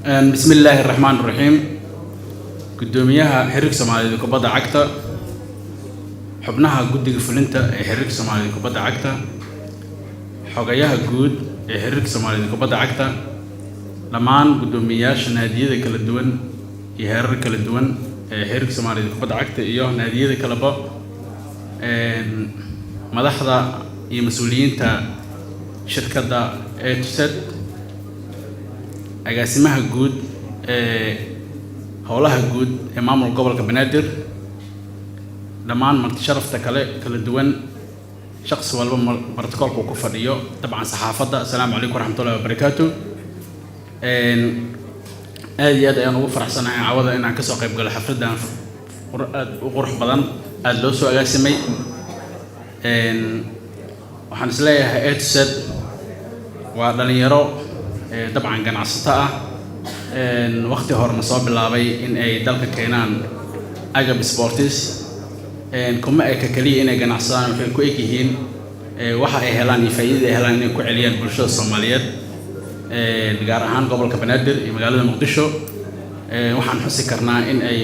بسم الله الرحمن الرحيم. قدوميها حريق سوماليد كبدا عقتا حبناها قدق فلنتا حريق سوماليد كبدا عقتا حوغياها قود حريق سوماليد كبدا عقتا لمان قدومياش نادية كلا دوان يهرر كلا دوان حريق سوماليد كبدا عقتا إيوه نادية كلا با مدحضة مسؤولين تا شركة تسد agaasimaha guud howlaha guud ee maamulka gobolka Banaadir dhamaan marti sharafta kala duwan shakhsi walba martikolku ku fadhiyo dabcan saxaafadda assalaamu calaykum waraxmatullaahi wabarakaatuh aad iyo aad ayaan ugu faraxsanahay cawada inaan ka soo qayb galo xafladan aad u qurux badan aad loo soo agaasimay waxaan isleeyahay eedsad waa dhalinyaro طبعاً ganacsato waqti hore ma soo bilaabay in ay dalka keenaan agab sports kuma ay ka kaliya inay ganacsadaan waxay ku eg yihiin waxa ay helaan iyo faa'iido ay helaan inay ku celiyaan bulshada Soomaaliyeed gaar ahaan gobolka Banaadir iyo magaalada Muqdisho waxaan xusi karnaa in ay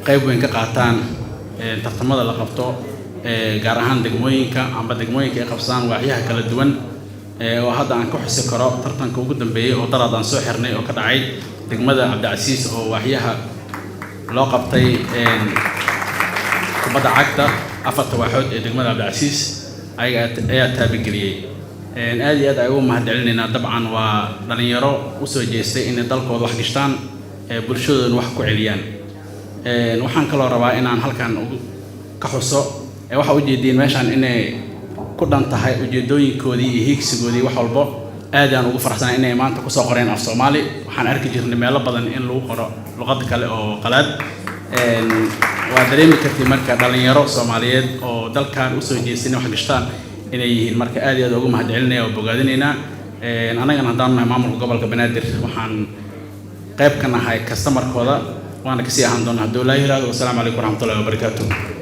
qayb weyn ka qaataan tartamada la qabto gaar ahaan degmooyinka ay qabsadaan waaxyaha kala duwan oo hadda aan ku xusi karo tartanka ugu dambeeyay oo daraadaan soo xirnay oo ka dhacay degmada Cabdicasiis oo waaxyaha loo qabtay kubadda cagta afarta waaxood ee degmada Cabdicasiis ayaa taabageliyay aad iyo aad ay ugu mahadcelinayna dabcan waa dhalinyaro u soo jeestay in dalkooda wax gashtaan bulshadooda wax ku celiyaan waxaan kaloo rabaa inaan halkan ka xuso waxa u jeedin meeshan inay ku dhantahay ujeedooyinkoodii iyo hiigsigoodii wax walba aad aan ugu faraxsanahay inay maanta ku soo qoreen af Soomaali waxaan arki jirnay meelo badan in lagu qoro luqad kale oo qalaad waa dareemi kartay marka dhalinyaro Soomaaliyeed oo dalkan u soo jeestin wax gashtaan inay yihiin marka aad iyo aad ugu mahadcelinaya oo bogaadinayna anagana haddaan nahay maamulka gobolka Banaadir waxaan qayb ka nahay customer-kooda waana ka sii ahaan doonaa Abdullaahi Raado. Assalaamu calaykum waraxmatullaahi wabarakaatuh.